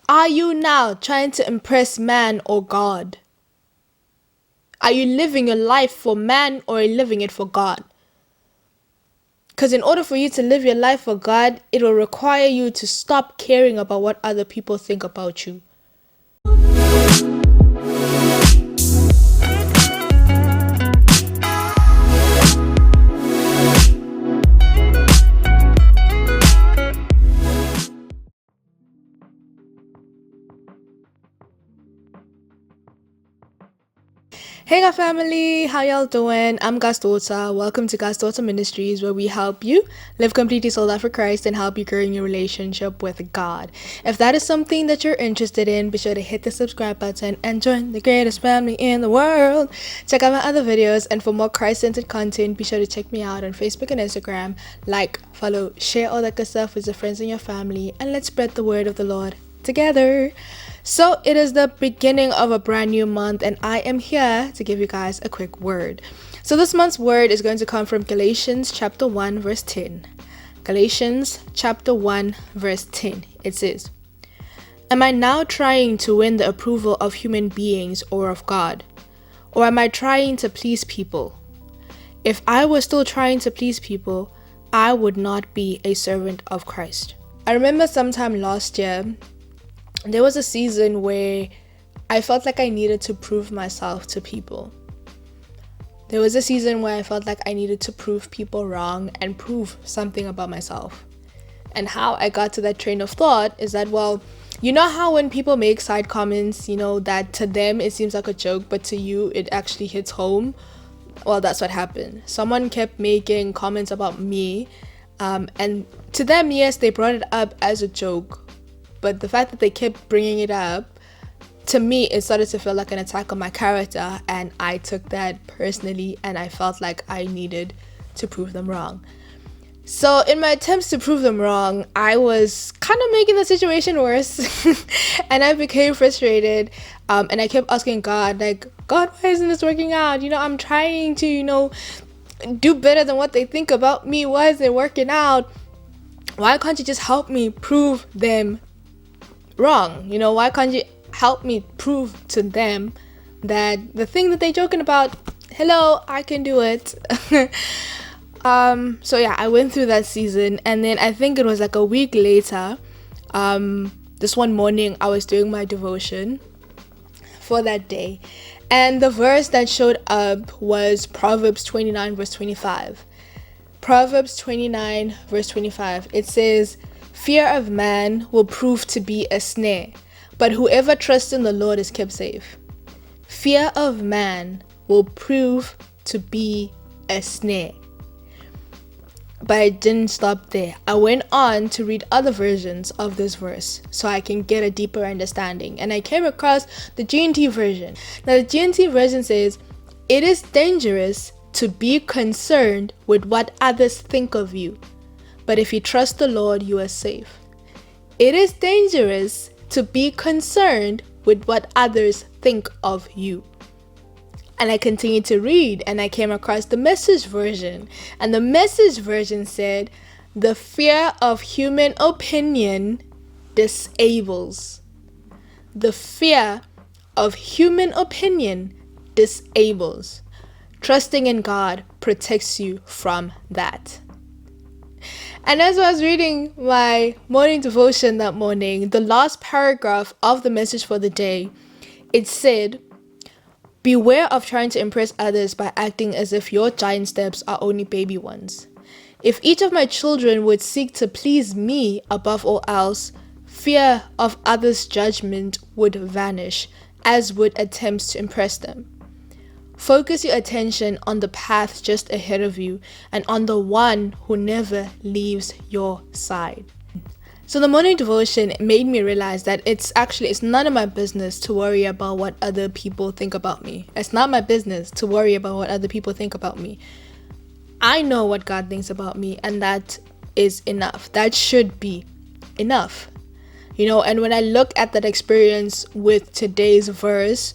Are you now trying to impress man or God? Are you living your life for man or are you living it for God? Because in order for you to live your life for God, it will require you to stop caring about what other people think about you. Hey God family, how y'all doing? I'm God's daughter. Welcome to God's Daughter Ministries, where we help you live completely sold out for Christ and help you grow in your relationship with God. If that is something that you're interested in, be sure to hit the subscribe button and join the greatest family in the world. Check out my other videos, and for more Christ-centered content, be sure to check me out on Facebook and Instagram. Like, follow, share all that good stuff with your friends and your family, and let's spread the word of the Lord together. So it is the beginning of a brand new month, and I am here to give you guys a quick word. So this month's word is going to come from Galatians chapter 1 verse 10. Galatians chapter 1 verse 10. It says, "Am I now trying to win the approval of human beings or of God? Or am I trying to please people? If I was still trying to please people, I would not be a servant of Christ." I remember sometime last year, there was a season where I felt like I needed to prove myself to people. There was a season where I felt like I needed to prove people wrong and prove something about myself. And how I got to that train of thought is that, well, you know how when people make side comments, that to them it seems like a joke, but to you it actually hits home? Well, that's what happened. Someone kept making comments about me, and to them, yes, they brought it up as a joke. But the fact that they kept bringing it up, to me, it started to feel like an attack on my character, and I took that personally, and I felt like I needed to prove them wrong. So in my attempts to prove them wrong, I was kind of making the situation worse, and I became frustrated, and I kept asking God, God, why isn't this working out? I'm trying to, do better than what they think about me. Why isn't it working out? Why can't you just help me prove them wrong? Why can't you help me prove to them that the thing that they're joking about, hello, I can do it. So yeah, I went through that season, and then I think it was like a week later, this one morning I was doing my devotion for that day, and the verse that showed up was Proverbs 29 verse 25. Proverbs 29 verse 25. It says, "Fear of man will prove to be a snare, but whoever trusts in the Lord is kept safe." Fear of man will prove to be a snare. But I didn't stop there. I went on to read other versions of this verse so I can get a deeper understanding. And I came across the GNT version. Now the GNT version says, "It is dangerous to be concerned with what others think of you. But if you trust the Lord, you are safe." It is dangerous to be concerned with what others think of you. And I continued to read, and I came across the Message version. And the Message version said, "The fear of human opinion disables." The fear of human opinion disables. Trusting in God protects you from that. And as I was reading my morning devotion that morning, the last paragraph of the message for the day, it said, "Beware of trying to impress others by acting as if your giant steps are only baby ones. If each of my children would seek to please me above all else, fear of others' judgment would vanish, as would attempts to impress them. Focus your attention on the path just ahead of you and on the one who never leaves your side." So the morning devotion made me realize that it's none of my business to worry about what other people think about me. It's not my business to worry about what other people think about me. I know what God thinks about me, and that is enough. That should be enough. And when I look at that experience with today's verse,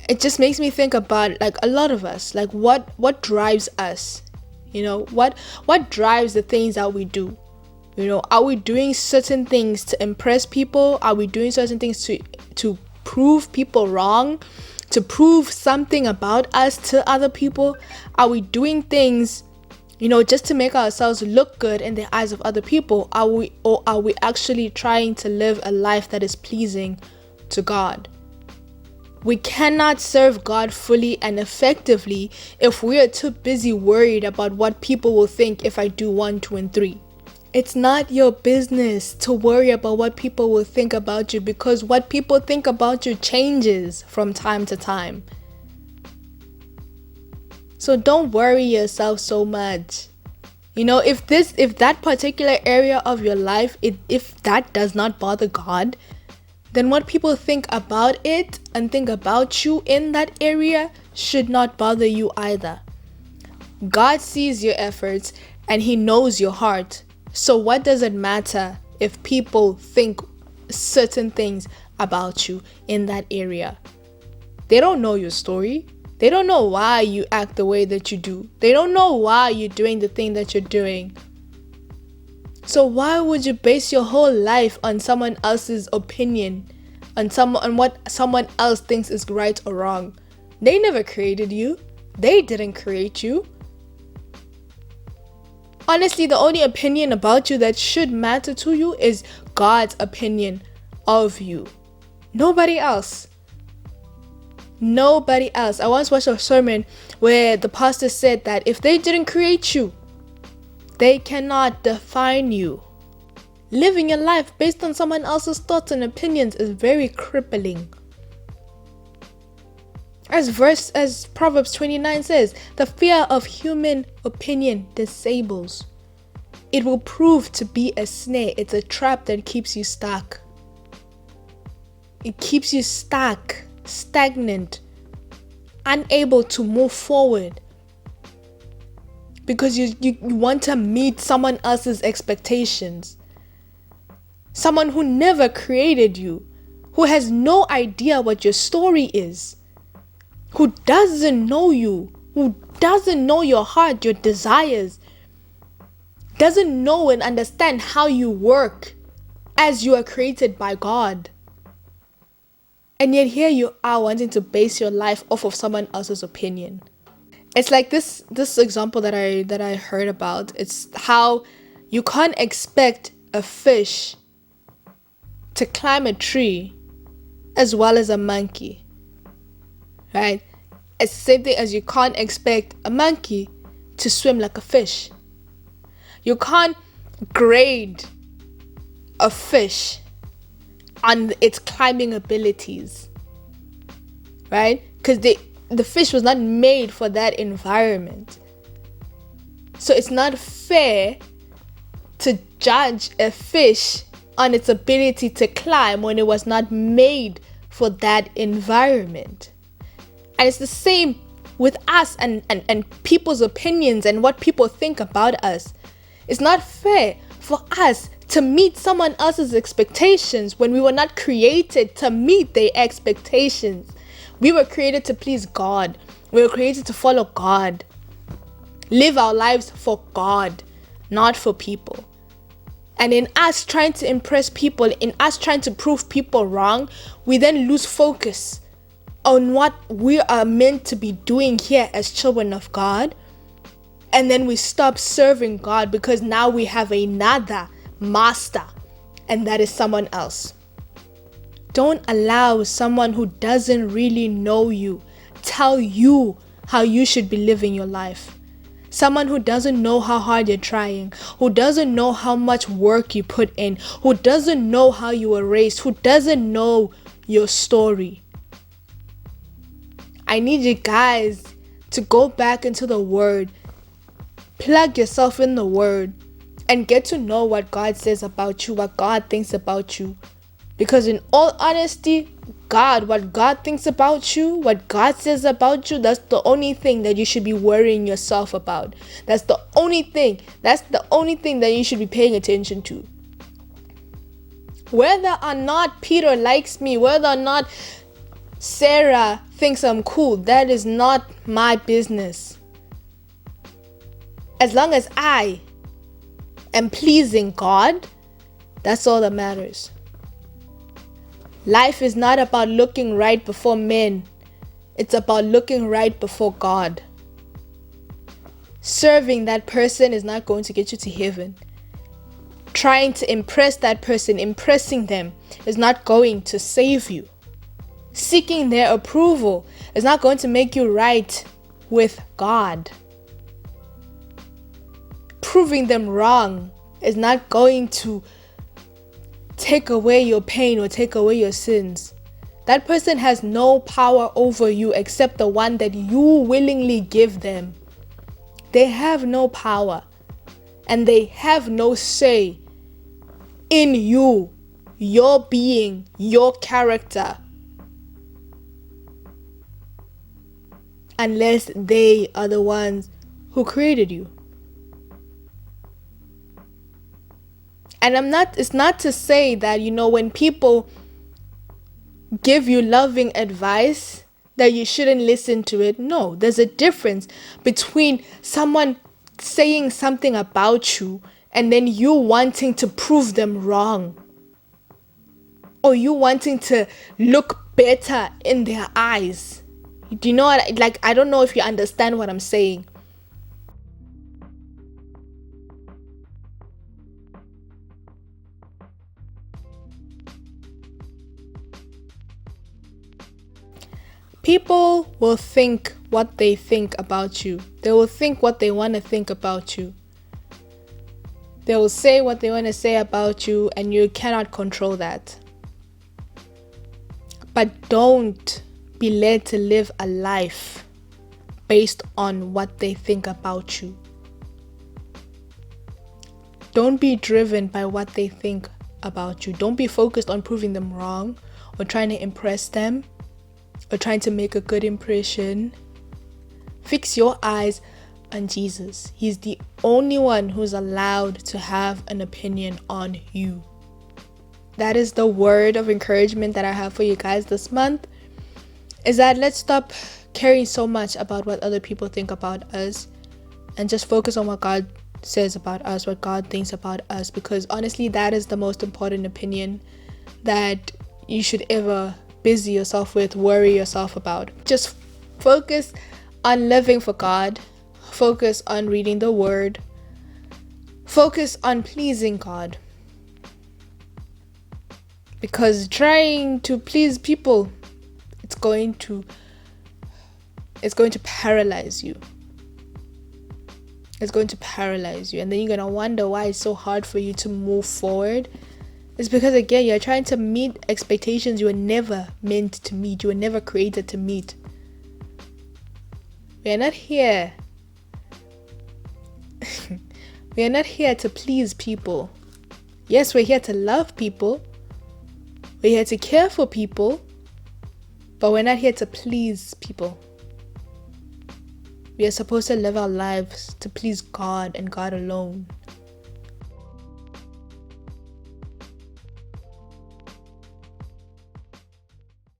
it just makes me think about a lot of us, what drives us, what drives the things that we do. Are we doing certain things to impress people? Are we doing certain things to prove people wrong? To prove something about us to other people? Are we doing things, just to make ourselves look good in the eyes of other people? Are we actually trying to live a life that is pleasing to God? We cannot serve God fully and effectively if we are too busy worried about what people will think if I do 1, 2, and 3. It's not your business to worry about what people will think about you, because what people think about you changes from time to time. So don't worry yourself so much. If that particular area of your life, if that does not bother God, then what people think about it and think about you in that area should not bother you either. God sees your efforts and He knows your heart. So what does it matter if people think certain things about you in that area? They don't know your story. They don't know why you act the way that you do. They don't know why you're doing the thing that you're doing. So why would you base your whole life on someone else's opinion, on what someone else thinks is right or wrong? They never created you. They didn't create you. Honestly, the only opinion about you that should matter to you is God's opinion of you. Nobody else. Nobody else. I once watched a sermon where the pastor said that if they didn't create you, they cannot define you. Living your life based on someone else's thoughts and opinions is very crippling. As Proverbs 29 says, the fear of human opinion disables. It will prove to be a snare. It's a trap that keeps you stuck. It keeps you stuck, stagnant, unable to move forward. Because you want to meet someone else's expectations. Someone who never created you, who has no idea what your story is, who doesn't know you, who doesn't know your heart, your desires, doesn't know and understand how you work as you are created by God. And yet here you are wanting to base your life off of someone else's opinion. It's like this example that I heard about. It's how you can't expect a fish to climb a tree as well as a monkey. Right? It's the same thing as you can't expect a monkey to swim like a fish. You can't grade a fish on its climbing abilities. Right? Because the fish was not made for that environment. So it's not fair to judge a fish on its ability to climb when it was not made for that environment. And it's the same with us and people's opinions and what people think about us. It's not fair for us to meet someone else's expectations when we were not created to meet their expectations. We were created to please God. We were created to follow God. Live our lives for God, not for people. And in us trying to impress people, in us trying to prove people wrong, we then lose focus on what we are meant to be doing here as children of God. And then we stop serving God because now we have another master, and that is someone else. Don't allow someone who doesn't really know you tell you how you should be living your life. Someone who doesn't know how hard you're trying, who doesn't know how much work you put in, who doesn't know how you were raised, who doesn't know your story. I need you guys to go back into the Word, plug yourself in the Word, and get to know what God says about you, what God thinks about you. Because in all honesty, what God thinks about you, what God says about you, that's the only thing that you should be worrying yourself about. That's the only thing that you should be paying attention to. Whether or not Peter likes me, whether or not Sarah thinks I'm cool, that is not my business. As long as I and pleasing God, that's all that matters. Life is not about looking right before men. It's about looking right before God. Serving that person is not going to get you to heaven. Trying to impress that person, impressing them, is not going to save you. Seeking their approval is not going to make you right with God. Proving them wrong is not going to take away your pain or take away your sins. That person has no power over you except the one that you willingly give them. They have no power and they have no say in you, your being, your character, unless they are the ones who created you. And it's not to say that, when people give you loving advice, that you shouldn't listen to it. No, there's a difference between someone saying something about you and then you wanting to prove them wrong. Or you wanting to look better in their eyes. Do you know what? I don't know if you understand what I'm saying. People will think what they think about you. They will think what they want to think about you. They will say what they want to say about you, and you cannot control that. But don't be led to live a life based on what they think about you. Don't be driven by what they think about you. Don't be focused on proving them wrong or trying to impress them or trying to make a good impression. Fix your eyes on Jesus. He's the only one who's allowed to have an opinion on you. That is the word of encouragement that I have for you guys this month, is that let's stop caring so much about what other people think about us and just focus on what God says about us, what God thinks about us, because honestly, that is the most important opinion that you should ever busy yourself with, worry yourself about. Just focus on living for God. Focus on reading the word. Focus on pleasing God. Because trying to please people, it's going to paralyze you. It's going to paralyze you. And then you're going to wonder why it's so hard for you to move forward. It's because, again, you're trying to meet expectations you were never meant to meet. You were never created to meet. We are not here. We are not here to please people. Yes, we're here to love people. We're here to care for people. But we're not here to please people. We are supposed to live our lives to please God and God alone.